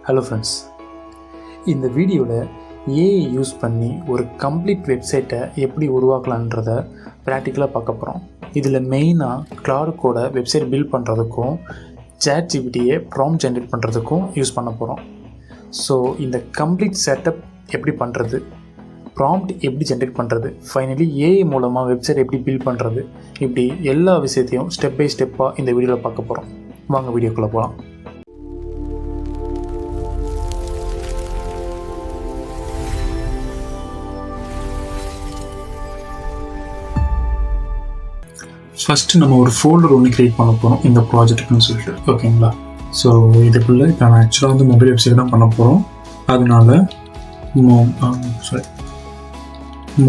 Hello friends, இந்த வீடியோவில் AI use பண்ணி ஒரு கம்ப்ளீட் வெப்சைட்டை எப்படி உருவாக்கலான்றதை ப்ராக்டிக்கலாக பார்க்க போகிறோம். இதில் மெயினாக கிளாடுக்கோட வெப்சைட் பில்ட் பண்ணுறதுக்கும் ChatGPTயை ப்ராம்ப்ட் ஜென்ரேட் பண்ணுறதுக்கும் யூஸ் பண்ண போகிறோம். ஸோ இந்த கம்ப்ளீட் செட்டப் எப்படி பண்ணுறது, ப்ராம்ப்ட் எப்படி ஜென்ரேட் பண்ணுறது, ஃபைனலி ஏஐ மூலமாக வெப்சைட் எப்படி பில்ட் பண்ணுறது, இப்படி எல்லா விஷயத்தையும் ஸ்டெப் பை ஸ்டெப்பாக இந்த வீடியோவில் பார்க்க போகிறோம். வாங்க வீடியோக்குள்ளே போகலாம். ஃபஸ்ட்டு நம்ம ஒரு ஃபோல்டர் ஒன்று க்ரியேட் பண்ண போகிறோம் இந்த ப்ராஜெக்ட்டுன்னு சொல்லிட்டு, ஓகேங்களா? ஸோ இதுக்குள்ளே இப்போ நான் ஆக்சுவலாக வந்து மொபைல் வெப்சைட் தான் பண்ண போகிறோம். அதனால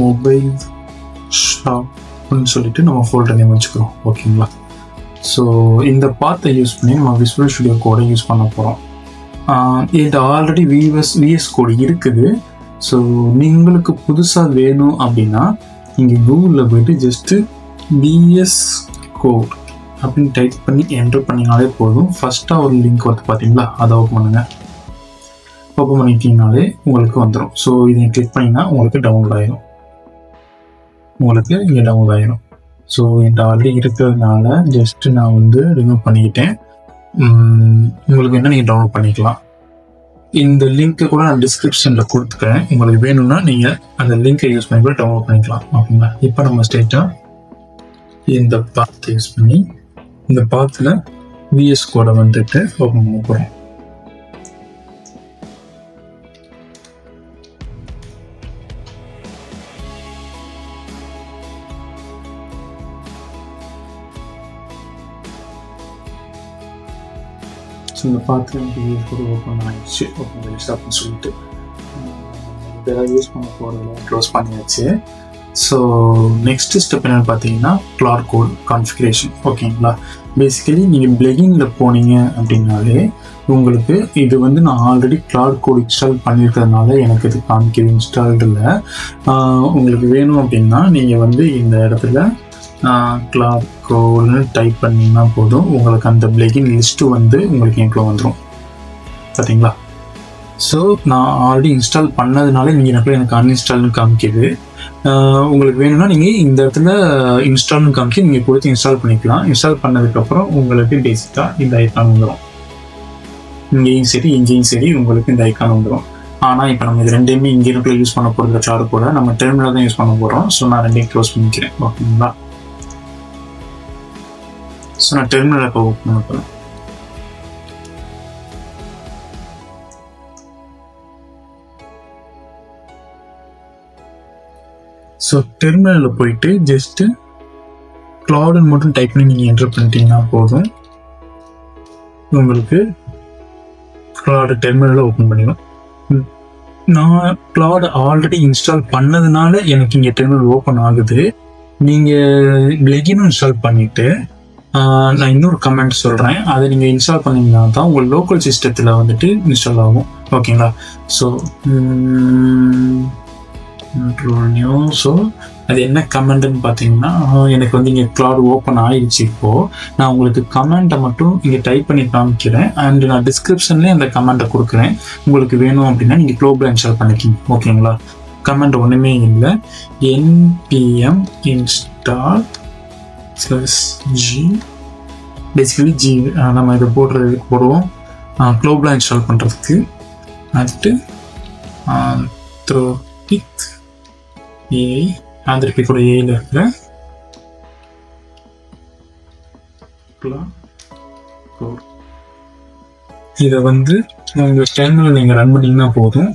மொபைல் ஷாப்னு சொல்லிட்டு நம்ம ஃபோல்டர் நேம் வச்சுக்கிறோம், ஓகேங்களா? ஸோ இந்த பாத்தை யூஸ் பண்ணி நம்ம விசுவல் ஸ்டுடியோ கோடை யூஸ் பண்ண போகிறோம். இது ஆல்ரெடி விஎஸ் கோடு இருக்குது. ஸோ உங்களுக்கு புதுசாக வேணும் அப்படின்னா நீங்கள் கூகுளில் போய்ட்டு ஜஸ்ட்டு விஎஸ் கோட் அப்படின்னு டைப் பண்ணி என்டர் பண்ணிங்கனாலே போதும். ஃபஸ்ட்டாக ஒரு லிங்க் வருது பார்த்தீங்களா, அதை ஓப்பன் பண்ணுங்கள். ஓப்பன் பண்ணிட்டீங்கனாலே உங்களுக்கு வந்துடும். ஸோ இதை கிளிக் பண்ணிங்கன்னா உங்களுக்கு டவுன்லோட் ஆகிடும். இங்கே டவுன்லோட் ஆகிடும். ஸோ என்கிட்ட ஆல்ரெடி இருக்கிறதுனால ஜஸ்ட்டு நான் வந்து ரிமூவ் பண்ணிக்கிட்டேன். உங்களுக்கு என்ன நீங்கள் டவுன்லோட் பண்ணிக்கலாம். இந்த லிங்க்கை கூட நான் டிஸ்கிரிப்ஷனில் கொடுத்துக்கிறேன். உங்களுக்கு வேணும்னா நீங்கள் அந்த லிங்க்கை யூஸ் பண்ணி கூட டவுன்லோட் பண்ணிக்கலாம், ஓகேங்களா? இப்போ நம்ம ஸ்ட்ரெயிட்டாக இந்த பாத்தை யூஸ் பண்ணி இந்த பாத்தில் விஎஸ் கோடை வந்துட்டு ஓப்பன் பண்ண போகிறேன். ஸோ இந்த பாத்தில் விஎஸ் கோடு ஓப்பன் ஆகிடுச்சு. ஓப்பன் பண்ணிச்சு அப்படின்னு சொல்லிட்டு இதெல்லாம் யூஸ் பண்ண போகிறதெல்லாம் க்ளோஸ் பண்ணியாச்சு. ஸோ நெக்ஸ்ட் ஸ்டெப் என்னென்னு பார்த்தீங்கன்னா கிளாட் கோட் கான்ஃபிகரேஷன், ஓகேங்களா? பேசிக்கலி நீங்கள் பிளகின்ல போனீங்க அப்படின்னாலே உங்களுக்கு இது வந்து நான் ஆல்ரெடி கிளாட் கோட் இன்ஸ்டால் பண்ணியிருக்கிறதுனால எனக்கு இது காமிக்கிறது இன்ஸ்டால்டு இல்லை. உங்களுக்கு வேணும் அப்படின்னா நீங்கள் வந்து இந்த இடத்துல கிளாட் கோட்னு டைப் பண்ணிங்கன்னா போதும். உங்களுக்கு அந்த பிளகின் லிஸ்ட்டு வந்து உங்களுக்கு எங்கே வந்துடும் பார்த்தீங்களா? ஸோ நான் ஆல்ரெடி இன்ஸ்டால் பண்ணதுனால நீங்கள் எனக்கு அன்இன்ஸ்டால்னு காமிக்கிது. உங்களுக்கு வேணும்னா நீங்கள் இந்த இடத்துல இன்ஸ்டால்னு காமிச்சு நீங்கள் கொடுத்து இன்ஸ்டால் பண்ணிக்கலாம். இன்ஸ்டால் பண்ணதுக்கப்புறம் உங்களுக்கு பேசிக்காக இந்த ஐக்கான் வந்துடும். இங்கேயும் சரி உங்களுக்கு இந்த ஐக்கான் வந்துடும். ஆனால் இப்போ நம்ம இது ரெண்டையுமே இங்கே இருக்கிற யூஸ் பண்ண போகிற கிளாட் கூட நம்ம டெர்மினல் தான் யூஸ் பண்ண போகிறோம். ஸோ நான் ரெண்டையும் க்ளோஸ் பண்ணிக்கிறேன், ஓகேங்களா? ஸோ நான் டெர்மினலை இப்போ ஓப்பன் பண்ண போகிறேன். ஸோ டெர்மினலில் போயிட்டு ஜஸ்ட்டு கிளாடுன்னு மட்டும் டைப் பண்ணி நீங்கள் என்டர் பண்ணிட்டீங்கன்னா போதும். உங்களுக்கு கிளாடு டெர்மினலில் ஓப்பன் பண்ணிடும். நான் கிளாடு ஆல்ரெடி இன்ஸ்டால் பண்ணதுனால எனக்கு இங்கே டெர்மினல் ஓப்பன் ஆகுது. நீங்கள் பிளகினும் இன்ஸ்டால் பண்ணிவிட்டு நான் இன்னொரு கமெண்ட் சொல்கிறேன். அதை நீங்கள் இன்ஸ்டால் பண்ணிங்கன்னா தான் உங்கள் லோக்கல் சிஸ்டத்தில் வந்துட்டு இன்ஸ்டால் ஆகும், ஓகேங்களா? ஸோ ஸோ அது என்ன கமெண்ட்னு பார்த்தீங்கன்னா, எனக்கு வந்து இங்கே கிளாட் ஓப்பன் ஆகிடுச்சு. இப்போது நான் உங்களுக்கு கமெண்ட்டை மட்டும் இங்கே டைப் பண்ணி காமிக்கிறேன். அண்ட் நான் டிஸ்கிரிப்ஷன்லேயே அந்த கமெண்ட்டை கொடுக்குறேன். உங்களுக்கு வேணும் அப்படின்னா நீங்கள் குளோபல் இன்ஸ்டால் பண்ணிக்கிங்க, ஓகேங்களா? கமெண்ட் ஒன்றுமே இல்லை. npm install /g basically G நம்ம இதை போடுவோம் குளோபலாக இன்ஸ்டால் பண்ணுறதுக்கு. அடுத்து ஆந்த்ரோபிக் ஏஐ ஆந்திரப்பிக்கோட ஏஐயில் இருக்கிற இதை வந்து உங்கள் டெர்மினல் நீங்கள் ரன் பண்ணிங்கன்னா போதும்.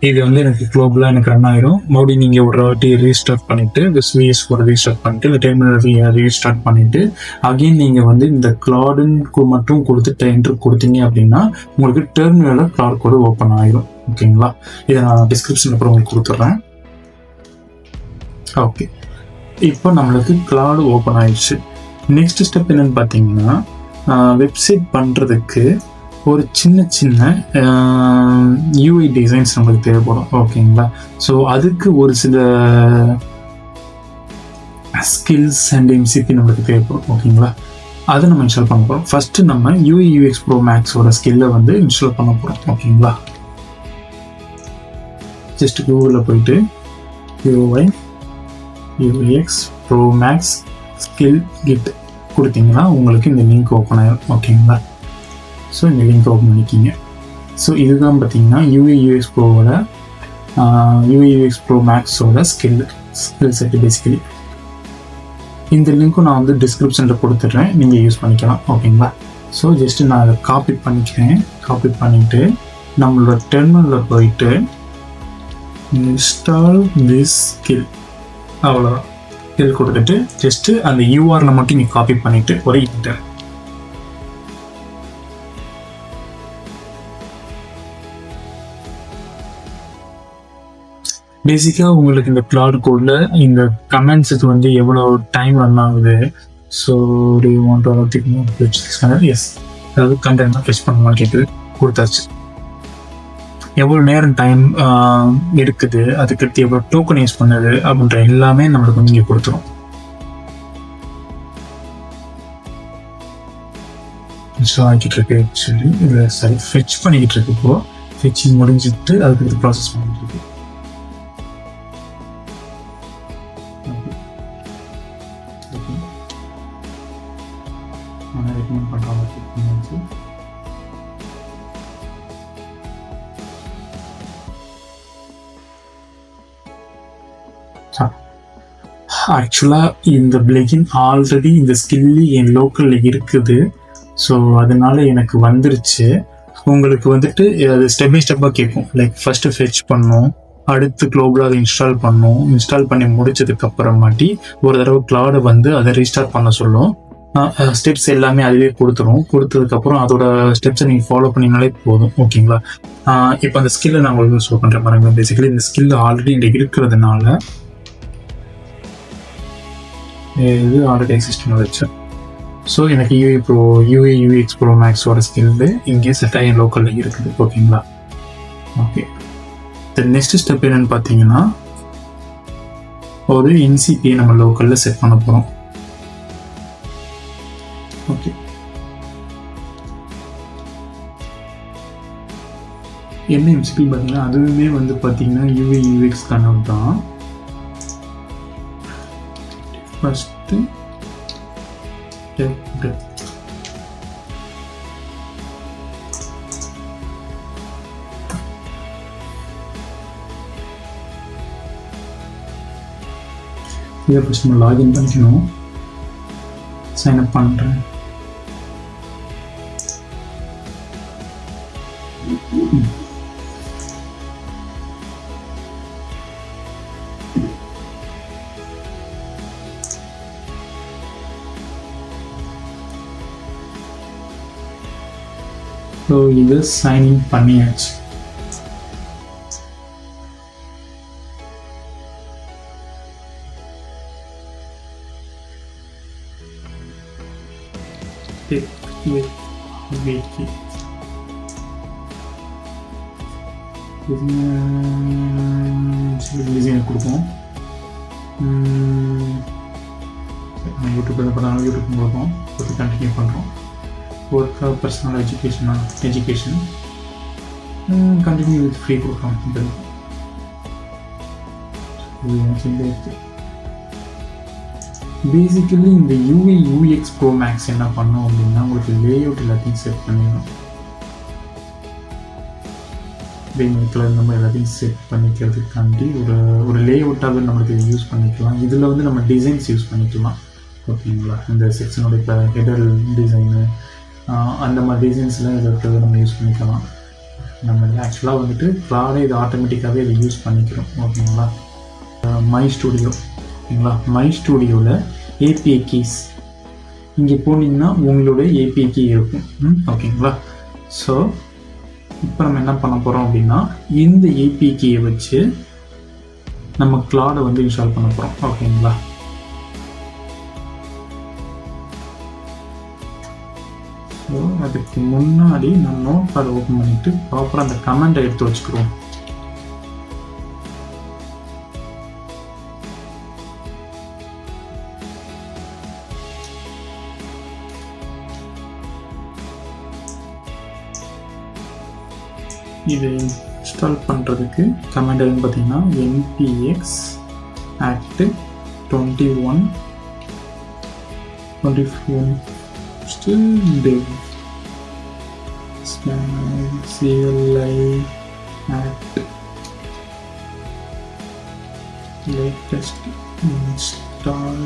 இது வந்து எனக்கு குளோபலாக எனக்கு ரன் ஆயிரும். மறுபடியும் நீங்கள் ஒரு வாட்டி ரீஸ்டார்ட் பண்ணிவிட்டு விஎஸ் கூட ரீஸ்டார்ட் பண்ணிவிட்டு இந்த டெர்மினல் ரீஸ்டார்ட் பண்ணிவிட்டு அகெயின் நீங்கள் வந்து இந்த கிளாடுன்னு மட்டும் கொடுத்து என்டர் கொடுத்தீங்க அப்படின்னா உங்களுக்கு டெர்மினலில் கிளாட் கோடு ஓப்பன் ஆயிரும், ஓகேங்களா? இதை நான் டிஸ்கிரிப்ஷன் அப்புறம் உங்களுக்கு கொடுத்துட்றேன். ஓகே, இப்போ நம்மளுக்கு கிளாடு ஓப்பன் ஆயிடுச்சு. நெக்ஸ்ட் ஸ்டெப் என்னன்னு பார்த்தீங்கன்னா வெப்சைட் பண்ணுறதுக்கு ஒரு சின்ன யூஐ டிசைன்ஸ் நம்மளுக்கு தேவைப்படும், ஓகேங்களா? ஸோ அதுக்கு ஒரு சில ஸ்கில்ஸ் அண்ட் எம்சிபி நம்மளுக்கு தேவைப்படும், ஓகேங்களா? அதை நம்ம இன்ஸ்டால் பண்ண போகிறோம். ஃபஸ்ட்டு நம்ம UI UX Pro Maxோட ஸ்கில்லை வந்து இன்ஸ்டால் பண்ண போகிறோம். ஓகேங்களா, ஜஸ்ட் கூகுளில் போயிட்டு UI UX Pro Max skill kit கொடுத்தீங்கன்னா உங்களுக்கு இந்த லிங்க் ஓப்பன் ஆகிடும். ஓகேங்களா, ஸோ இந்த லிங்க் ஓப்பன் பண்ணிக்கிங்க. ஸோ இதுதான் பார்த்தீங்கன்னா UI UX Proவோட UI UX Pro Maxோட ஸ்கில் செட்டு பேசிக்கலி. இந்த லிங்க்கும் நான் வந்து டிஸ்கிரிப்ஷனில் கொடுத்துட்றேன், நீங்கள் யூஸ் பண்ணிக்கலாம். ஓகேங்களா, ஸோ ஜஸ்ட்டு நான் அதை காப்பி பண்ணிக்கிறேன். காப்பி பண்ணிவிட்டு நம்மளோட டெர்மினலில் போயிட்டு இன்ஸ்டால் திஸ் ஸ்கில், அவ்வளோதான். ஸ்கில் கொடுத்துட்டு ஜஸ்ட்டு அந்த URL மட்டும் நீங்கள் காப்பி பண்ணிவிட்டு ஒரு இன்டர். பேசிக்காக உங்களுக்கு இந்த கிளாட் கோடில் இந்த கமெண்ட்ஸுக்கு வந்து எவ்வளோ டைம் ரன் ஆகுது. ஸோ ஒரு 1 to 2 எஸ், அதாவது கண்டென்ட் ஃப்ரெஷ் பண்ணுவான்னு கேட்குது, கொடுத்தாச்சு. எவ்வளோ நேரம் டைம் எடுக்குது, அதுக்கடுத்து எவ்வளோ டோக்கனைஸ் பண்ணுது அப்படின்ற எல்லாமே நம்மளுக்கு வந்து இங்கே கொடுத்துரும். ஸோ ஆகிட்டு இருக்கு ஆக்சுவலி இதில் சரி ஃபெச் பண்ணிக்கிட்டு இருக்கு. இப்போது ஃபெச்சிங் முடிஞ்சிட்டு அதுக்கு ப்ராசஸ் பண்ணிட்டு இருக்கு. ரெக்கமெண்ட் பண்ணுறாங்க. ஆக்சுவலாக இந்த பிளகின் ஆல்ரெடி இந்த ஸ்கில்லி என் லோக்கலில் இருக்குது. ஸோ அதனால எனக்கு வந்துருச்சு. உங்களுக்கு வந்துட்டு அது ஸ்டெப் பை ஸ்டெப்பாக கேட்கும். லைக் ஃபஸ்ட்டு ஃபெச் பண்ணணும், அடுத்து குளோபலாக அதை இன்ஸ்டால் பண்ணணும். இன்ஸ்டால் பண்ணி முடிச்சதுக்கப்புறமாட்டி ஒரு தடவை கிளாடை வந்து அதை ரீஸ்டார்ட் பண்ண சொல்லும். ஸ்டெப்ஸ் எல்லாமே அதுவே கொடுத்ததுக்கப்புறம் அதோட ஸ்டெப்ஸை நீங்கள் ஃபாலோ பண்ணினாலே போதும். ஓகேங்களா, இப்போ அந்த ஸ்கில்லை நான் உங்களுக்கு ஷோ பண்ணுற மாதிரி பேசிக்கலி இந்த ஸ்கில் ஆல்ரெடி இன்றைக்கு இருக்கிறதுனால இது ஆல்ரெடி எக்ஸிஸ்டிங் வச்சேன். ஸோ எனக்கு UI UX Pro Maxோட ஸ்கில்லு இங்கே செட் ஆகி லோக்கலில் இருக்குது. ஓகேங்களா, ஓகே. நெக்ஸ்ட் ஸ்டெப் என்னன்னு பார்த்தீங்கன்னா ஒரு NCPயை நம்ம லோக்கலில் செட் பண்ண போகிறோம். ஓகே, என்ன MCP பார்த்தீங்கன்னா அதுவுமே வந்து பார்த்தீங்கன்னா UI UX கனவு தான். ஃபஸ்ட்டு இதை ஃபஸ்ட் நம்ம லாகின் பண்ணிக்கணும். சைன் அப் பண்ணுறேன். ஸோ இது சைன்இன் பண்ணியாச்சு. டிசைன் கொடுப்போம். யூடியூப் பண்ணாலும் யூடியூப் கொடுப்போம். கண்டினியூ பண்ணுறோம். Work personal education continue with free கொடுக்குறோம். பேசிக்கலி இந்த UI UX Pro Max என்ன பண்ணோம் அப்படின்னா உங்களுக்கு லேஅவுட் எல்லாத்தையும் செட் பண்ணிடணும். நம்ம எல்லாத்தையும் செட் பண்ணிக்கிறதுக்காண்டி ஒரு லேஅவுட்டாகவே நம்மளுக்கு யூஸ் பண்ணிக்கலாம். இதில் வந்து நம்ம டிசைன்ஸ் யூஸ் பண்ணிக்கலாம். ஓகேங்களா, இந்த செக்ஷனோட இப்போ ஹெடர் டிசைனு அந்த மாதிரி டிசைன்ஸ்லாம் இதை இருக்கிறத நம்ம யூஸ் பண்ணிக்கலாம். நம்ம ஆக்சுவலாக வந்துட்டு க்ளாடே இது ஆட்டோமேட்டிக்காகவே இதை யூஸ் பண்ணிக்கிறோம். ஓகேங்களா, மை ஸ்டூடியோ. ஓகேங்களா, மை ஸ்டூடியோவில் API கீஸ் இங்கே போனீங்கன்னா உங்களோட API கீ இருக்கும். ஓகேங்களா, ஸோ இப்போ நம்ம என்ன பண்ண போகிறோம் அப்படின்னா இந்த API கீயை வச்சு நம்ம க்ளாடை வந்து இன்ஸ்டால் பண்ண போகிறோம். ஓகேங்களா, ஸோ அதுக்கு முன்னாடி நான் நோட் பேட் ஓப்பன் பண்ணிவிட்டு ப்ராப்பராக அந்த கமெண்ட்டை எடுத்து வச்சுக்கிறோம். இது இன்ஸ்டால் பண்ணுறதுக்கு கமெண்ட் என்னன்னு பார்த்தீங்கன்னா npx act 21 still dev CLI act latest install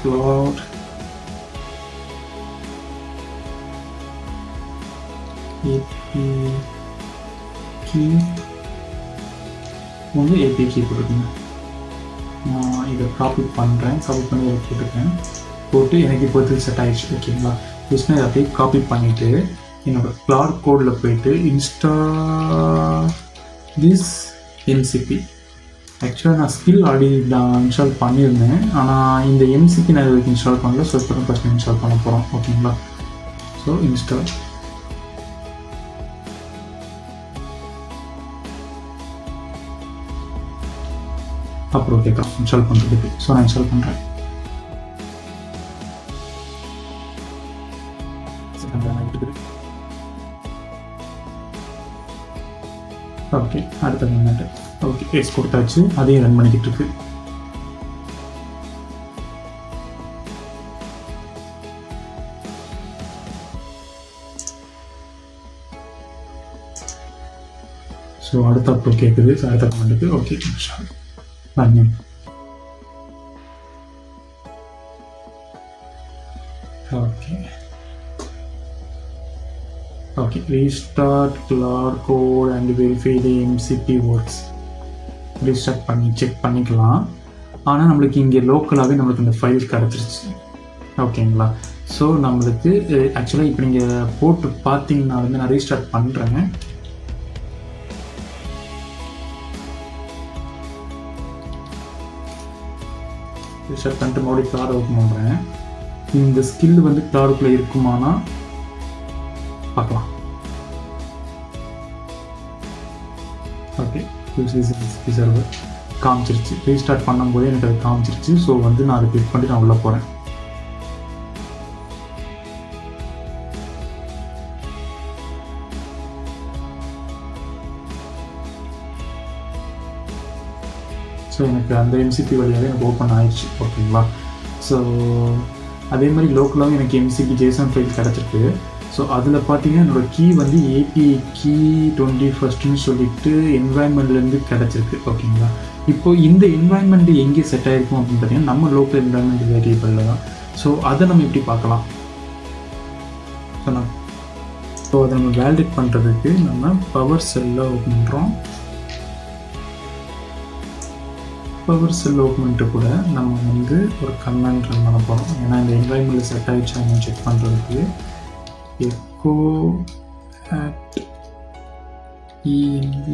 cloud API key ஒன்று API key போட்டுருக்கேன். நான் இதை காப்பி பண்ணுறேன், காப்பி பண்ணி இதை போட்டுருக்கேன். போட்டு எனக்கு இப்போ செட் ஆகிடுச்சு. ஓகேங்களா, யூஸ் பண்ணி அப்படியே காப்பி பண்ணிவிட்டு என்னோடய கிளாட் கோடில் போயிட்டு திஸ் MCP. ஆக்சுவலாக நான் ஸ்கில் ஆல்ரெடி நான் இன்ஸ்டால் பண்ணியிருந்தேன், ஆனால் இந்த MCP நான் இதுக்கு இன்ஸ்டால் பண்ணல. ஸோ இப்போ ஃபஸ்ட் இன்ஸ்டால் பண்ண போகிறோம். ஓகேங்களா, ஸோ இன்ஸ்டால். அப்புறம் கேட்கலாம் இன்ஸ்டால் பண்ணுறதுக்கு. ஸோ நான் இன்ஸ்டால் பண்ணுறேன். ஓகே, அடுத்த மினிட். ஓகே, எஸ் கொடுத்தாச்சு. அதையும் ரன் பண்ணிக்கிட்டு இருக்கு. ஸோ அடுத்த அப்லோட் கேட்குது. அடுத்த கமெண்ட்டுக்கு ஓகே பண்ணு. Okay okay, restart cloud code and verify the MCP works. Restart பண்ணி செக் பண்ணிக்கலாம். ஆனால் நம்மளுக்கு இங்கே லோக்கலாகவே நம்மளுக்கு இந்த ஃபைல் கிடச்சிருச்சு. ஓகேங்களா, ஸோ நம்மளுக்கு ஆக்சுவலாக இப்போ நீங்கள் போட்டு பார்த்தீங்கன்னா வந்து நான் ரீஸ்டார்ட் பண்ணுறேன். ரீஸ்டார்ட் பண்ணிட்டு மறுபடியும் கிளாட் ஓப்பன் பண்ணுறேன். இந்த ஸ்கில் வந்து கிளாடுக்குள்ளே இருக்குமானா பார்க்கலாம். Okay, server காமிச்சிருச்சு. ரீஸ்டார்ட் பண்ணும்போது எனக்கு அது காமிச்சிருச்சு. ஸோ வந்து நான் அதை கிளிக் பண்ணி நான் உள்ளே போகிறேன். ஸோ எனக்கு அந்த MCP வழியாகவே எனக்கு ஓப்பன் ஆயிடுச்சு. ஓகேங்களா, ஸோ அதே மாதிரி லோக்கலாகவும் எனக்கு MCP JSON ஃபைல் கிடச்சிருக்கு. ஸோ அதில் பார்த்தீங்கன்னா என்னோடய கீ வந்து API key 21ன்னு சொல்லிட்டு என்வாயன்மெண்ட்லேருந்து கிடச்சிருக்கு. ஓகேங்களா, இப்போது இந்த என்வாயன்மெண்ட் எங்கே செட் ஆகிருக்கும் அப்படின்னு பார்த்தீங்கன்னா நம்ம லோக்கல் என்வாயன்மெண்ட் வேரியபிளில் தான். ஸோ அதை நம்ம எப்படி பார்க்கலாம்? ஸோ அதை நம்ம வேலிடேட் பண்ணுறதுக்கு நம்ம பவர் செல்லை ஓப்பன் பண்ணுறோம். பவர் செல் ஓப்பன்ட்டு கூட நம்ம வந்து ஒரு கமெண்ட் ரன் பண்ண போகிறோம். ஏன்னா இந்த என்வாயன்மெண்ட்டில் செட் ஆகிடுச்சு நம்ம செக் பண்ணுறதுக்கு echo at env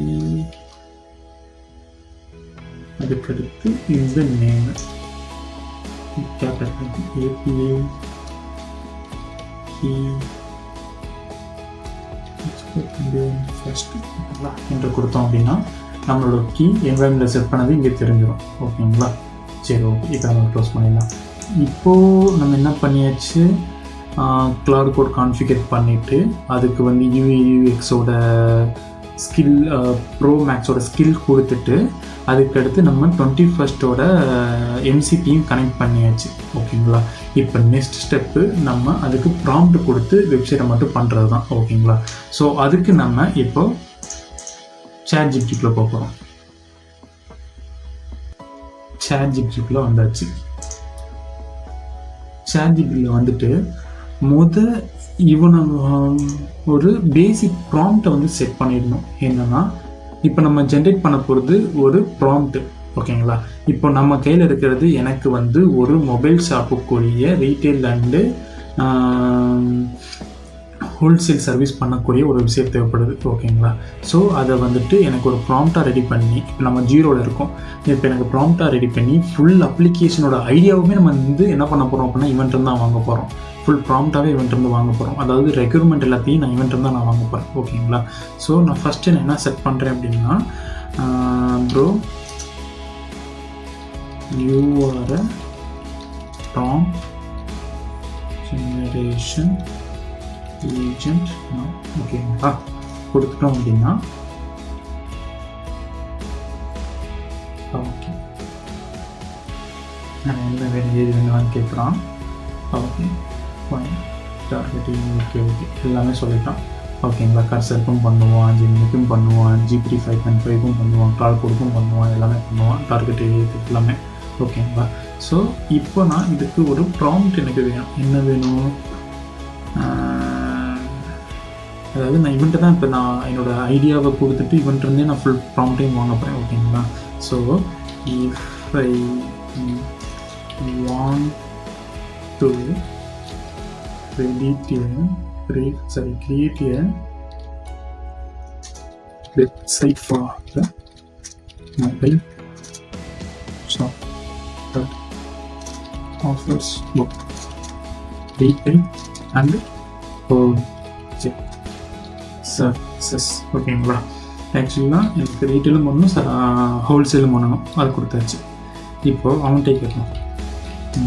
அதுக்கடுத்து இந்த name capital API key first என்று கொடுத்தோம் அப்படின்னா நம்மளோட கீ என்வாயன்மெண்ட்டில் செட் பண்ணது இங்கே தெரிஞ்சிடும். ஓகேங்களா, சரி ஓகே, இப்போ நம்ம க்ளோஸ் பண்ணிடலாம். இப்போது நம்ம என்ன பண்ணியாச்சு, கிளாட் கோட் கான்ஃபிகர் பண்ணிவிட்டு அதுக்கு வந்து UXோட ஸ்கில் ப்ரோ மேக்ஸோட ஸ்கில் கொடுத்துட்டு அதுக்கடுத்து நம்ம 21st MCPயும் கனெக்ட் பண்ணியாச்சு. ஓகேங்களா, இப்போ நெக்ஸ்ட் ஸ்டெப்பு நம்ம அதுக்கு ப்ராம்ப்ட் கொடுத்து வெப்சைட்டை மட்டும் பண்ணுறது தான். ஓகேங்களா, ஸோ அதுக்கு நம்ம இப்போ ChatGPTக்குள்ளே போகிறோம். ChatGPTக்குள்ளே வந்தாச்சு. ChatGPTல வந்துட்டு இவனை ஒரு பேசிக் ப்ராம்ப்டை வந்து செட் பண்ணிடணும். என்னன்னா இப்போ நம்ம ஜென்ரேட் பண்ண போகிறது ஒரு ப்ராம்ப்ட். ஓகேங்களா, இப்போ நம்ம கையில் இருக்கிறது எனக்கு வந்து ஒரு மொபைல் ஷாப்புக்குரிய ரீட்டெயில் அண்டு ஹோல்சேல் சர்வீஸ் பண்ணக்கூடிய ஒரு வெப்சைட் தேவைப்படுது. ஓகேங்களா, ஸோ அதை வந்துட்டு எனக்கு ஒரு ப்ராம்ப்டாக ரெடி பண்ணி, இப்போ நம்ம 0ல் இருக்கோம், இப்போ எனக்கு ப்ராம்ப்டாக ரெடி பண்ணி ஃபுல் அப்ளிகேஷனோட ஐடியாவுமே நம்ம வந்து என்ன பண்ண போகிறோம் அப்படின்னா இவன்ட்ருந்து தான் வாங்க போகிறோம். ஃபுல் ப்ராம்ப்டாகவே இவன்ட்ருந்து வாங்க போகிறோம். அதாவது ரெக்யூர்மெண்ட் எல்லாத்தையும் நான் இவன்ட்ருந்து தான் நான் வாங்க போகிறேன். ஓகேங்களா, ஸோ நான் ஃபஸ்ட்டு நான் என்ன செட் பண்ணுறேன் அப்படின்னா bro you are a prompt generation agent ஓகேங்களா கொடுத்துட்டோம் அப்படின்னா ஓகே நான் என்ன வேறு ஏது வேணும்னு கேட்குறான். ஓகே ஃபைன் டார்கெட்டிங் ஓகே எல்லாமே சொல்லிட்டான். ஓகேங்களா கர்சருக்கும் பண்ணுவான், ஜிம்முக்கும் பண்ணுவான், ஜிபி 5.5க்கும் பண்ணுவான், கிளாட் கோடுக்கும் பண்ணுவான், எல்லாமே பண்ணுவான், டார்கெட் எல்லாமே ஓகேங்களா. ஸோ இப்போ நான் இதுக்கு ஒரு ப்ராம்ப்ட் எனக்கு வேணும். என்ன வேணும், அதாவது நான் இவன்ட்டு தான் இப்போ நான் என்னோடய ஐடியாவை கொடுத்துட்டு இவன்ட்டு நான் ஃபுல் ப்ராம்ப்டையும் வாங்க போகிறேன் ஓகேங்களா. So if I want to create a website for the mobile shop that offers both retail and services ஓகேங்களா. ஆக்சுவலாக எனக்கு ரீட்டெயிலும் பண்ணணும் ஹோல்சேலும் பண்ணணும், அது கொடுத்தாச்சு. இப்போது அவன்கிட்ட கேட்கலாம்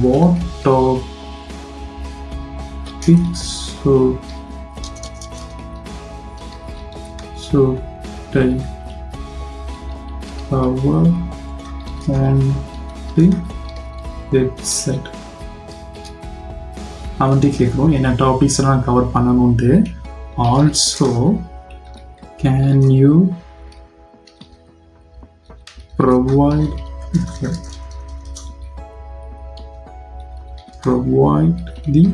what topics should I cover on the website. அவன்கிட்ட கேட்குறோம் என்ன டாபிக்ஸ் எல்லாம் கவர் பண்ணணுன்ட்டு. Also can you provide the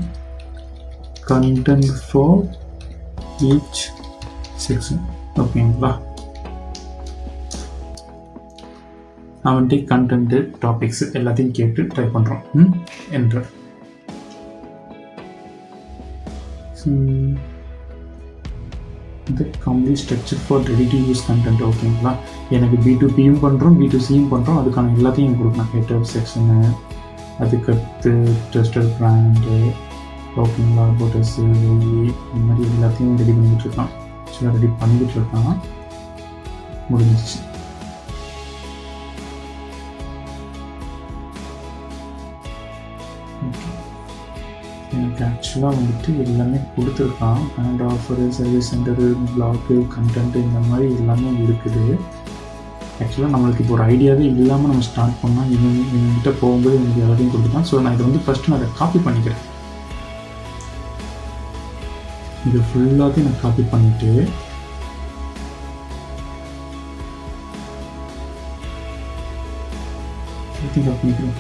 content for each section ஓகேங்களா. அவன்கிட்ட கண்டென்ட் டாபிக்ஸ் எல்லாத்தையும் கேட்டு ட்ரை பண்ணுறோம் என்ற the complete structure for ready to use content ஓகேங்களா. எனக்கு B2Pயும் பண்ணுறோம், B2Cயும் பண்ணுறோம், அதுக்கான எல்லாத்தையும் கொடுக்கணும். ஹெட்டர் செக்ஷனு, அதுக்கடுத்து டெஸ்டர் பிராண்டு ஓகேங்களா, போட்டஸு இந்த மாதிரி எல்லாத்தையும் ரெடி பண்ணிக்கிட்டுருக்கான். ஆக்சுவலாக ரெடி பண்ணிக்கிட்டு இருக்கான், முடிஞ்சிச்சு. ஓகே எனக்கு ஆக்சுவலாக வந்துட்டு எல்லாமே கொடுத்துருக்கான். And offer, service center, block, content இந்த மாதிரி எல்லாமே இருக்குது. ஆக்சுவலாக நம்மளுக்கு இப்போ ஒரு ஐடியாவே இல்லாமல் நம்ம ஸ்டார்ட் பண்ணால் இவங்கிட்ட போகும்போது எனக்கு எல்லாத்தையும் கொடுத்துட்டான். ஸோ நான் இதை வந்து ஃபஸ்ட்டு நான் அதை காப்பி பண்ணிக்கிறேன். இது ஃபுல்லாத்தையும் நான் காப்பி பண்ணிவிட்டு பண்ணிக்கிறேன்.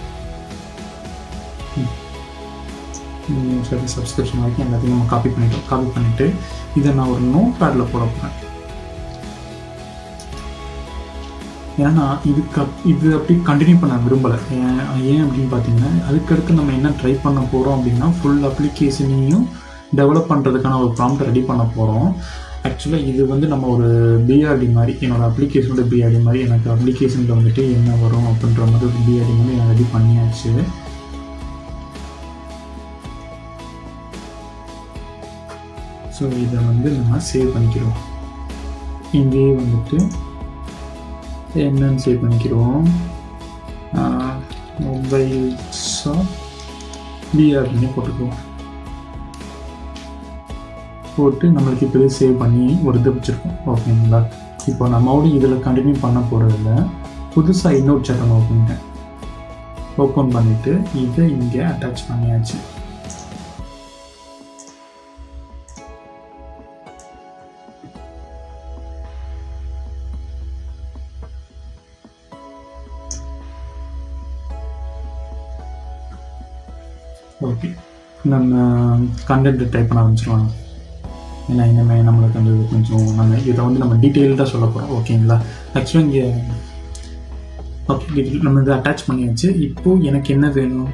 சப்ஸ்கிரிப்ஷன் வரைக்கும் எல்லாத்தையும் நம்ம காப்பி பண்ணிவிட்டு இதை நான் ஒரு நோட் பேடில் போட போகிறேன். ஏன்னா இது அப்படி கண்டினியூ பண்ண விரும்பலை. ஏன் அப்படின்னு பார்த்தீங்கன்னா அதுக்கடுத்து நம்ம என்ன ட்ரை பண்ண போகிறோம் அப்படின்னா ஃபுல் அப்ளிகேஷனையும் டெவலப் பண்ணுறதுக்கான ஒரு ப்ராம்ப்ட் ரெடி பண்ண போகிறோம். ஆக்சுவலாக இது வந்து நம்ம ஒரு பிஆர்டி மாதிரி, என்னோடய அப்ளிகேஷனோட பிஆர்டி மாதிரி, எனக்கு அப்ளிகேஷனில் வந்துட்டு என்ன வரும் அப்படின்ற மாதிரி ஒரு பிஆர்டி மாதிரி நான் ரெடி பண்ணியாச்சு. ஸோ இதை வந்து நம்ம சேவ் பண்ணிக்கிறோம். இங்கேயே வந்துட்டு என்னன்னு சேவ் பண்ணிக்கிறோம், மொபைல் ஷாப் பிஆர்டின்னு போட்டுக்குவோம். போட்டு நம்மளுக்கு இப்போதே சேவ் பண்ணி ஒரு இது வச்சுருக்கோம் ஓகேங்களா. இப்போ நம்மளோட இதில் கண்டினியூ பண்ண போகிறதில்ல, புதுசாக இன்னொரு சேட்டை ஓப்பன் பண்ணிவிட்டு இதை இங்கே அட்டாச் பண்ணியாச்சு. ஓகே நம்ம கண்டென்ட் டைப் பண்ண ஆரம்பிச்சிடலாம். ஏன்னா இனிமேல் நம்மளுக்கு அந்த கொஞ்சம் நம்ம இதை வந்து நம்ம டீட்டெயில்டாக சொல்ல போகிறோம் ஓகேங்களா. ஆக்சுவலாக இங்கே ஓகே நம்ம இதை அட்டாச் பண்ணியாச்சு. இப்போது எனக்கு என்ன வேணும்,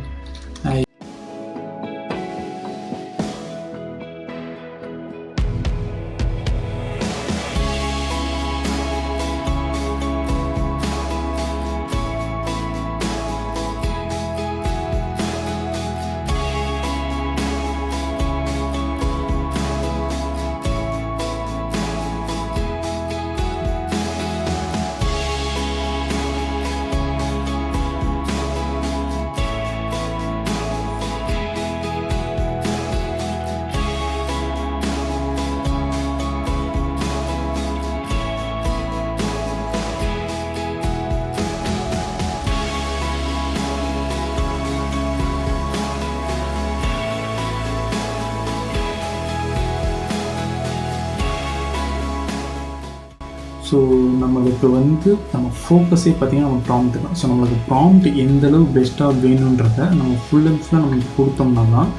ஸோ நம்மளுக்கு வந்து நம்ம ஃபோக்கஸே பார்த்திங்கன்னா நம்ம ப்ராம்ப்ட் தான். ஸோ நம்மளுக்கு ப்ராம்ப்ட் எந்தளவு பெஸ்ட்டாக வேணுன்றத நம்ம ஃபுல் அண்ட் ஃபுல்லாக நம்மளுக்கு கொடுத்தோம்னா தான்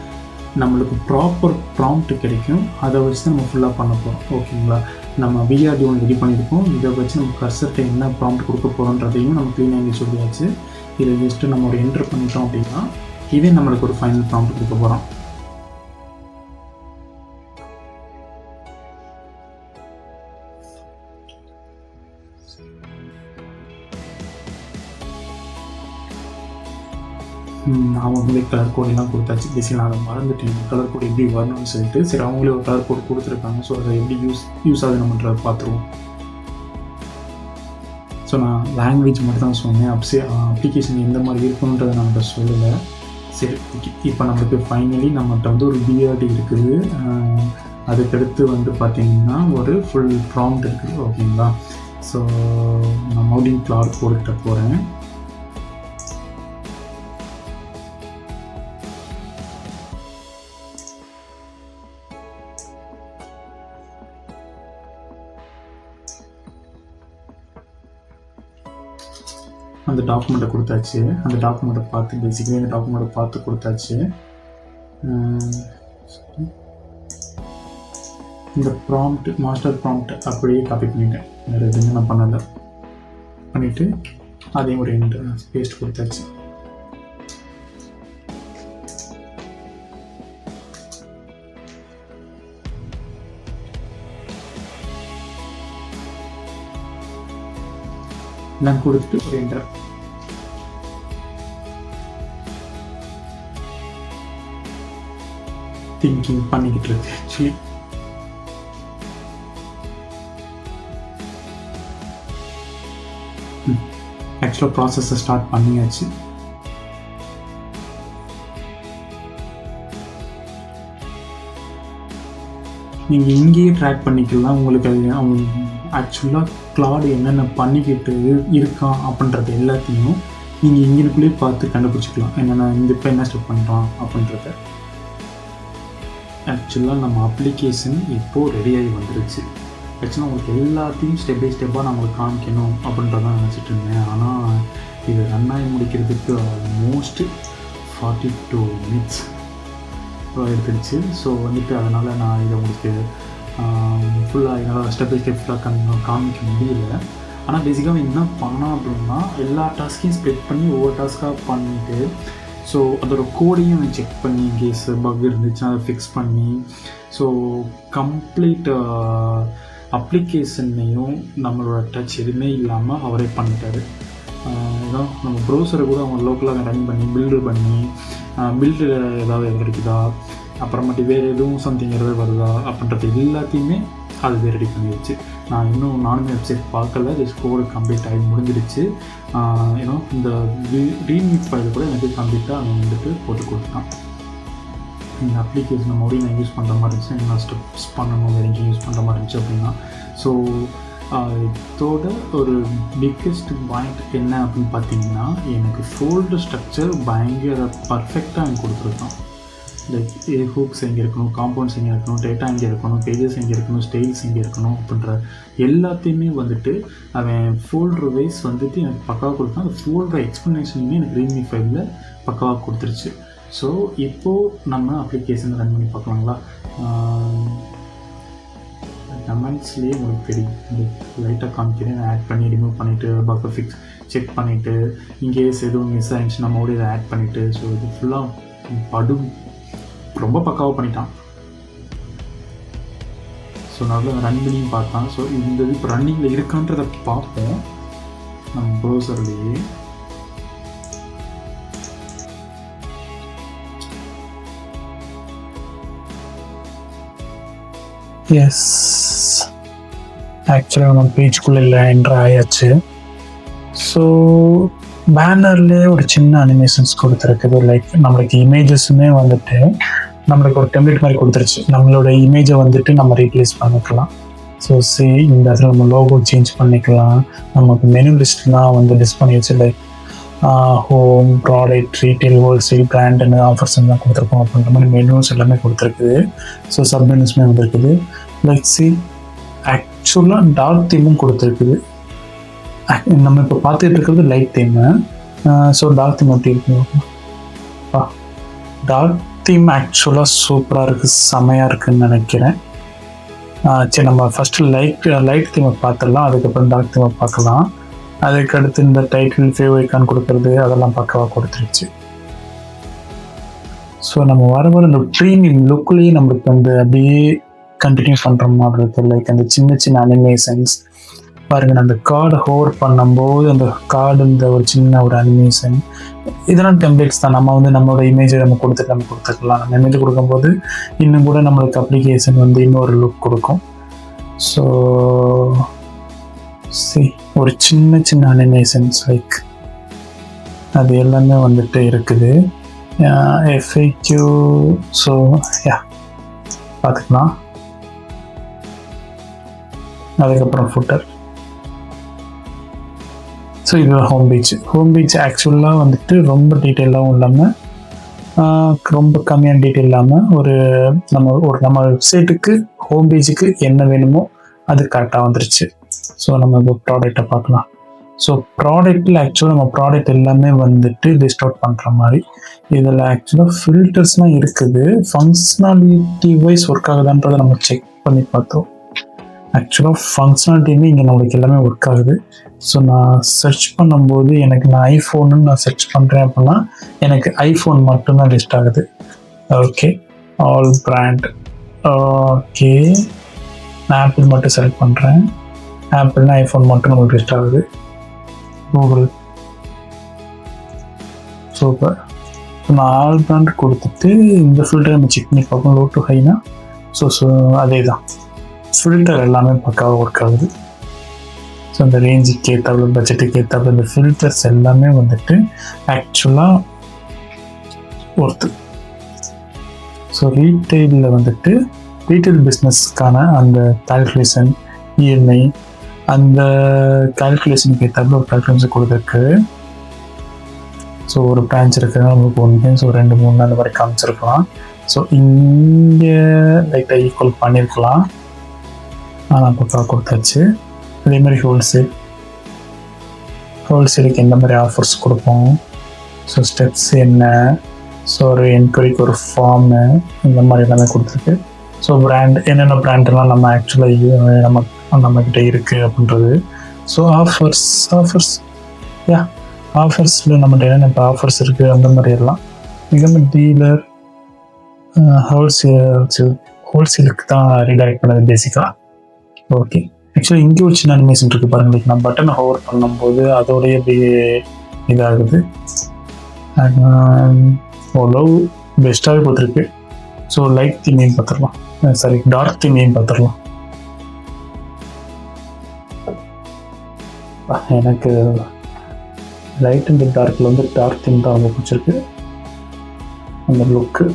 நம்மளுக்கு ப்ராப்பர் ப்ராம்ப்ட் கிடைக்கும். அதை வச்சு நம்ம ஃபுல்லாக பண்ண போகிறோம். ஓகேங்களா? நம்ம விஆர்டி ஒன்று ரெடி பண்ணியிருக்கோம். இதை வச்சு நம்ம கர்சர்கிட்ட என்ன ப்ராம்ப்ட் கொடுக்க போகிறோன்றதையும் நம்ம க்ளீனாக இங்கே சொல்லியாச்சு. இதை ஜஸ்ட்டு நம்ம ஒரு என்ட்ரு பண்ணிட்டோம் அப்படின்னா இதே நம்மளுக்கு ஒரு ஃபைனல் ப்ராம்ப்ட் கொடுக்க போகிறோம். அவங்களே கலர் கோடெல்லாம் கொடுத்தாச்சு. பேசிக் நான் அதை மறந்துட்டேன், கலர் கோடு எப்படி வரணும்னு சொல்லிட்டு. சரி, அவங்களே ஒரு கலர் கோடு கொடுத்துருக்காங்க. ஸோ அதை எப்படி யூஸ் ஆகுது நம்மன்றதை பார்த்துருவோம். ஸோ நான் லாங்குவேஜ் மட்டும் தான் சொன்னேன். அப்ளிகேஷன் எந்த மாதிரி இருக்கணுன்றதை நான் சொல்லலை. சரி, ஓகே. இப்போ நம்மளுக்கு ஃபைனலி நம்மகிட்ட வந்து ஒரு பிஆர்டி இருக்குது. அதுக்கடுத்து வந்து பார்த்திங்கன்னா ஒரு ஃபுல் ப்ராம்ப்ட் இருக்குது. ஓகேங்களா? ஸோ நான் மவுடிங் கிளார்க் கோடுகிட்ட போகிறேன். அந்த டாக்குமெண்ட்டை கொடுத்தாச்சு. அந்த டாக்குமெண்ட்டை பார்த்து பேசிக்கலி அந்த டாக்குமெண்ட்டை பார்த்து கொடுத்தாச்சு. இந்த ப்ராம்ப்ட் மாஸ்டர் ப்ராம்ப்ட் அப்படியே காப்பி பண்ணிட்டேன். வேறு எதுவுமே நான் பண்ணலை. பண்ணிவிட்டு அதையும் ஒரு பேஸ்ட் கொடுத்தாச்சு. நான் கொடுத்துட்டு ஒரு என்டர். திங்கிங் பண்ணிக்கிட்டு இருக்கு. ஆக்சுவலாக ப்ராசஸை ஸ்டார்ட் பண்ணியாச்சு. நீங்கள் இங்கேயே ட்ராக் பண்ணிக்கலாம். உங்களுக்கு அது ஆக்சுவலாக கிளாட் என்னென்ன பண்ணிக்கிட்டு இருக்கான் அப்படின்றது எல்லாத்தையும் நீங்கள் இங்கேக்குள்ளேயே பார்த்து கண்டுபிடிச்சிக்கலாம். என்னென்ன இப்போ என்ன ஸ்டெப் பண்ணுறான் அப்படின்றத. ஆக்சுவலாக நம்ம அப்ளிகேஷன் இப்போது ரெடியாகி வந்துருச்சு. ஆக்சுவலாக உங்களுக்கு எல்லாத்தையும் ஸ்டெப் பை ஸ்டெப்பாக நான் உங்களுக்கு காமிக்கணும் அப்படின்றதான் நினச்சிட்டு இருந்தேன். ஆனால் இது ரன் ஆகி முடிக்கிறதுக்கு ஆல்மோஸ்ட் 42 minutes எடுத்துருச்சு. ஸோ வந்துட்டு அதனால் நான் இதை உங்களுக்கு ஃபுல்லாக என்னால் ஸ்டெப் பை ஸ்டெப் ஃபுல்லாக காமிக்க முடியல. ஆனால் பேசிக்காக என்ன பண்ணோம் அப்படின்னா எல்லா டாஸ்க்கையும் ஸ்ப்ளிட் பண்ணி ஒவ்வொரு டாஸ்க்காக பண்ணிவிட்டு ஸோ அதோட கோடையும் செக் பண்ணி கேஸ் பக் இருந்துச்சுன்னா அதை ஃபிக்ஸ் பண்ணி ஸோ கம்ப்ளீட் அப்ளிகேஷன்னையும் நம்மளோட டச் எதுவுமே இல்லாமல் அவரே பண்ணிட்டார். ஏதோ நம்ம ப்ரௌசரை கூட அவங்க லோக்கலாக ரன் பண்ணி பில்டு பண்ணி பில்டில் ஏதாவது இருக்குதா, அப்புறமேட்டு வேறு எதுவும் சம்திங் ஏதாவது வருதா அப்படின்றது எல்லாத்தையுமே அது ரெடி பண்ணிடுச்சு. நானுமே வெப்சைட் பார்க்கல, ஜஸ்ட் கோடு கம்ப்ளீட் ஆகி முடிஞ்சிடுச்சு. ஏன்னா இந்த ரீட்மி ஃபைல் கூட எனக்கு கம்ப்ளீட்டாக அவன் வந்துட்டு போட்டு கொடுத்தான். இந்த அப்ளிகேஷனை மறுபடியும் நான் யூஸ் பண்ணுற மாதிரி இருந்துச்சு, நான் ஸ்டெப்ஸ் பண்ணணும் வேறு எங்கேயும் யூஸ் பண்ணுற மாதிரி இருந்துச்சு அப்படின்னா. ஸோ இதோட ஒரு பிக்கெஸ்ட் பாயிண்ட் என்ன அப்படின்னு பார்த்தீங்கன்னா, எனக்கு ஃபோல்டு ஸ்ட்ரக்சர் பயங்கர பர்ஃபெக்டாக எனக்கு கொடுத்துருக்கான். லைக் ஹூக்ஸ் எங்கே இருக்கணும், காம்பவுண்ட்ஸ் எங்கே இருக்கணும், டேட்டா எங்கே இருக்கணும், பேஜஸ் எங்கே இருக்கணும், ஸ்டைல்ஸ் எங்கே இருக்கணும் அப்படின்ற எல்லாத்தையுமே வந்துட்டு அவன் ஃபோல்டர் வைஸ் வந்துட்டு எனக்கு பக்காவாக கொடுத்தான். அந்த ஃபோல்டர் எக்ஸ்ப்ளனேஷனுமே எனக்கு ரீட்மி ஃபைலில் பக்காவாக கொடுத்துருச்சு. ஸோ இப்போது நம்ம அப்ளிகேஷன் ரன் பண்ணி பார்க்கலாங்களா? கமெண்ட்ஸ்லேயே உங்களுக்கு தெரியும், லைட்டாக காமிக்கிறேன். நான் ஆட் பண்ணி ரிமூவ் பண்ணிவிட்டு பக்கை ஃபிக்ஸ் செக் பண்ணிவிட்டு இன்கேஸ் எதுவும் மிஸ் ஆகிடுச்சு நம்ம கூட இதை ஆட் பண்ணிவிட்டு ஸோ இது ஃபுல்லாக ரொம்ப பக்காவாக பண்ணிட்டான். ஸோ நல்லா ரன் பண்ணி பார்த்தான். ஸோ இந்த இது இப்போ ரன்னிங்கில் இருக்கான்றதை பார்ப்போம் நம்ம ப்ரௌசர்லேயே. எஸ், ஆக்சுவலாக நம்ம பேஜ்குள்ளே என்ட்ரு ஆயாச்சு. ஸோ பேனர்லேயே ஒரு சின்ன அனிமேஷன்ஸ் கொடுத்துருக்குது. லைக் நம்மளுக்கு இமேஜஸுமே வந்துட்டு நம்மளுக்கு ஒரு டெம்ப்ளேட் மாதிரி கொடுத்துருச்சு. நம்மளோட இமேஜை வந்துட்டு நம்ம ரீப்ளேஸ் பண்ணிக்கலாம். ஸோ இந்த இடத்துல நம்ம லோகோ சேஞ்ச் பண்ணிக்கலாம். நமக்கு மெனு லிஸ்ட்லாம் வந்து லிஸ்ட் பண்ணி வச்சு like home, product, retail, wholesale, brand offers எல்லாம் கொடுத்துருக்கோம் அப்படின்ற மாதிரி மெனுஸ் எல்லாமே கொடுத்துருக்குது. ஸோ சப் மெனுஸ்மே வந்துருக்குது. லைக் ஆக்சுவலாக டார்க் தீமும் கொடுத்துருக்குது. நம்ம இப்போ பார்த்துட்டு இருக்கிறது light theme. So dark theme எப்படி இருக்குப்பா? டார்க் தீம் ஆக்சுவலாக சூப்பராக இருக்குது, செமையாக இருக்குதுன்னு நினைக்கிறேன். சரி, நம்ம ஃபஸ்ட்டு லைட் தீமை பார்த்துடலாம், அதுக்கப்புறம் டார்க் தீமை பார்க்கலாம். அதுக்கடுத்து இந்த டைட்டில் ஃபேவ் ஐக்கான் கொடுக்குறது அதெல்லாம் பக்கவாக கொடுத்துருச்சு. ஸோ நம்ம வர இந்த ப்ரீமியம் லுக்லேயே நம்மளுக்கு வந்து அப்படியே கண்டினியூ பண்ணுற மாதிரி இருக்குது. லைக் அந்த சின்ன சின்ன அனிமேஷன்ஸ் பாருங்கள், அந்த கார்டை ஹோவர் பண்ணும்போது அந்த கார்டு இந்த ஒரு சின்ன ஒரு அனிமேஷன், இதெல்லாம் டெம்ப்ளேட்ஸ் தான். நம்ம வந்து நம்மளோட இமேஜை நம்ம கொடுத்துக்கலாம். நம்ம இமேஜ் கொடுக்கும்போது இன்னும் கூட நம்மளுக்கு அப்ளிகேஷன் வந்து இன்னொரு லுக் கொடுக்கும். ஸோ ஒரு சின்ன சின்ன அனிமேஷன்ஸ் லைக் அது எல்லாமே வந்துட்டு இருக்குது. FAQ. ஸோ பார்த்துக்கலாம். அதுக்கப்புறம் ஃபுட்டர். ஸோ இது ஹோம் பேஜ் ஆக்சுவலாக வந்துட்டு ரொம்ப டீட்டெயிலாகவும் இல்லாமல் ரொம்ப கம்மியான டீட்டெயில் இல்லாமல் நம்ம வெப்சைட்டுக்கு ஹோம் பேஜுக்கு என்ன வேணுமோ அது கரெக்டாக வந்துருச்சு. ஸோ நம்ம இப்போ ப்ராடக்டை பார்க்கலாம். ஸோ ப்ராடக்டில் ஆக்சுவலாக நம்ம ப்ராடக்ட் எல்லாமே வந்துட்டு லிஸ்ட் அவுட் பண்ணுற மாதிரி. இதில் ஆக்சுவலாக ஃபில்டர்ஸ்லாம் இருக்குது. ஃபங்க்ஷனாலிட்டி வைஸ் ஒர்க் ஆகுதான்றதை நம்ம செக் பண்ணி பார்த்தோம். ஆக்சுவலாக ஃபங்க்ஷனாலிட்டியுமே இங்கே நம்மளுக்கு எல்லாமே ஒர்க் ஆகுது. ஸோ நான் சர்ச் பண்ணும்போது நான் ஐஃபோன்னு நான் சர்ச் பண்ணுறேன் அப்படின்னா எனக்கு ஐஃபோன் மட்டும்தான் லிஸ்ட் ஆகுது. Okay, all brand. ஓகே, நான் ஆப்பிள் மட்டும் செலக்ட் பண்ணுறேன். ஆப்பிள்னா ஐஃபோன் மட்டும் நம்மளுக்கு லிஸ்ட் ஆகுது. கூகுள். சூப்பர். ஸோ நான் ஆல் பிராண்ட் கொடுத்துட்டு இந்த ஃபில்டர் நம்ம செக் பண்ணி பார்ப்போம். Low to ஹைனா. ஸோ அதே தான், ஃபில்டர் எல்லாமே பக்காவாக ஒர்க் ஆகுது. ஸோ இந்த ரேஞ்சுக்கு ஏற்றாப்புல, பட்ஜெட்டுக்கு ஏற்றாப்புல இந்த ஃபில்டர்ஸ் எல்லாமே வந்துட்டு ஆக்சுவலாக ஒர்த்து. ஸோ ரீட்டெயிலில் வந்துட்டு ரீட்டெயில் பிஸ்னஸ்க்கான அந்த கால்குலேஷன், இஎம்ஐ, அந்த கால்குலேஷனுக்கு ஏற்றாப்புல ஒரு கால்குலேஷன் கொடுத்துருக்கு. ஸோ ஒரு பிரான்ச் இருக்குது, நம்மளுக்கு 1, ஸோ 2, 3 அந்த மாதிரி காமிச்சிருக்கலாம். ஸோ இங்கே லைட்டாக ஈக்குவல் பண்ணியிருக்கலாம், ஆனால் பக்கா கொடுத்தாச்சு. அதே மாதிரி ஹோல்சேலுக்கு எந்த மாதிரி ஆஃபர்ஸ் கொடுப்போம், ஸோ ஸ்டெப்ஸ் என்ன, ஸோ ஒரு என்கொயரிக்கு ஒரு ஃபார்மு, இந்த மாதிரி எல்லாமே கொடுத்துருக்கு. ஸோ பிராண்ட் என்னென்ன பிராண்டெல்லாம் நம்ம ஆக்சுவலாக நம்மக்கிட்ட இருக்குது அப்படின்றது. ஸோ ஆஃபர்ஸில் நம்மகிட்ட என்னென்ன இப்போ ஆஃபர்ஸ் இருக்குது அந்த மாதிரி எல்லாம். மிக டீலர் ஹோல்சேலுக்கு தான் ரீடைரக்ட் பண்ணது பேசிக்காக. ஓகே, ஆக்சுவலி இங்கே ஒரு சின்ன அனிமேஷன் இருக்குது பாருங்கள். நான் பட்டனை ஹோவர் பண்ணும்போது அதோடைய இதாகுது. ஓரளவு பெஸ்ட்டாகவே கொடுத்துருக்கு. ஸோ லைட் தீமையும் பார்த்துடலாம், டார்க் தீமையும் பார்த்துடலாம். எனக்கு லைட் அண்ட் டார்க்கில் வந்து டார்க் தீம் தான் ரொம்ப பிடிச்சிருக்கு, அந்த look.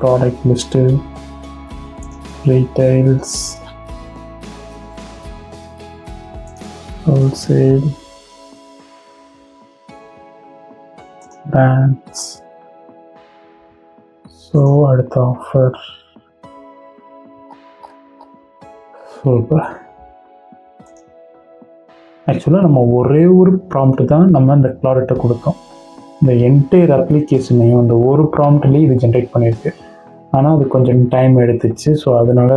Product list, retails, wholesale, brands. So அடுத்த ஆஃபர். சூப்பர். ஆக்சுவலாக நம்ம ஒரே ஒரு ப்ராம்ப்ட் தான் நம்ம இந்த ப்ராடக்டை கொடுத்தோம். இந்த என்டையர் அப்ளிகேஷனையும் அந்த ஒரு ப்ராம்ப்ட்லேயே இது ஜென்ரேட் பண்ணியிருக்கு. ஆனால் அது கொஞ்சம் டைம் எடுத்துச்சு. ஸோ அதனால்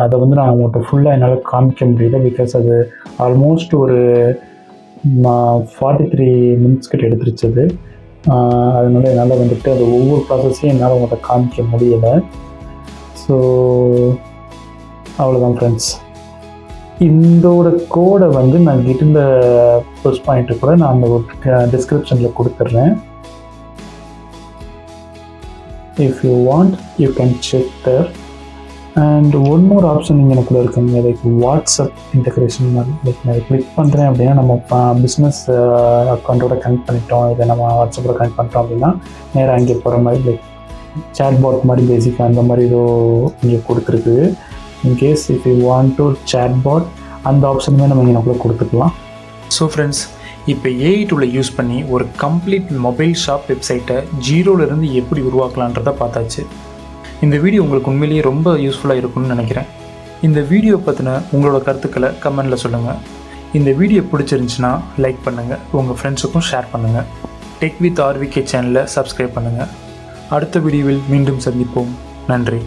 அதை வந்து நான் அவங்கள்ட்ட ஃபுல்லாக என்னால் காமிக்க முடியல. பிகாஸ் அது ஆல்மோஸ்ட் ஒரு 43 மினிட்ஸ் கிட்ட எடுத்துருச்சு அது. அதனால என்னால் வந்துட்டு அது ஒவ்வொரு ப்ராசஸையும் என்னால் அவங்கள்ட்ட காமிக்க முடியலை. ஸோ அவ்வளோதான் ஃப்ரெண்ட்ஸ். இதோட கோடை வந்து நான் கிட்ட ப்ளஸ் பாயிண்ட்டு கூட நான் அந்த டிஸ்கிரிப்ஷனில் கொடுத்துட்றேன். If you want, you can check there. And one more option இங்கே எனக்குள்ள இருக்குங்க, லைக் வாட்ஸ்அப் இன்டெகிரேஷன் மாதிரி. லைக் நான் கிளிக் பண்ணுறேன் அப்படின்னா நம்ம பிஸ்னஸ் அக்கௌண்ட்டோட கனெக்ட் பண்ணிட்டோம், இதை நம்ம வாட்ஸ்அப்பில் கனெக்ட் பண்ணிட்டோம் அப்படின்னா நேராக அங்கே போகிற மாதிரி லைக் சேட் பாட் மாதிரி பேசிக்காக அந்த மாதிரி ஏதோ இங்கே கொடுத்துருக்கு. In case if you want to chatbot அந்த ஆப்ஷனுமே நம்ம இங்கே நமக்குள்ள கொடுத்துக்கலாம். ஸோ ஃப்ரெண்ட்ஸ், இப்போ AI டூலை யூஸ் பண்ணி ஒரு கம்ப்ளீட் மொபைல் ஷாப் வெப்சைட்டை ஜீரோலேருந்து எப்படி உருவாக்கலான்றதை பார்த்தாச்சு. இந்த வீடியோ உங்களுக்கு உண்மையிலேயே ரொம்ப யூஸ்ஃபுல்லாக இருக்கும்னு நினைக்கிறேன். இந்த வீடியோ பற்றின உங்களோட கருத்துக்களை கமெண்டில் சொல்லுங்கள். இந்த வீடியோ பிடிச்சிருந்துச்சுன்னா லைக் பண்ணுங்கள், உங்கள் ஃப்ரெண்ட்ஸுக்கும் ஷேர் பண்ணுங்கள். டெக் வித் ஆர்விகே சேனலை சப்ஸ்கிரைப் பண்ணுங்கள். அடுத்த வீடியோவில் மீண்டும் சந்திப்போம். நன்றி.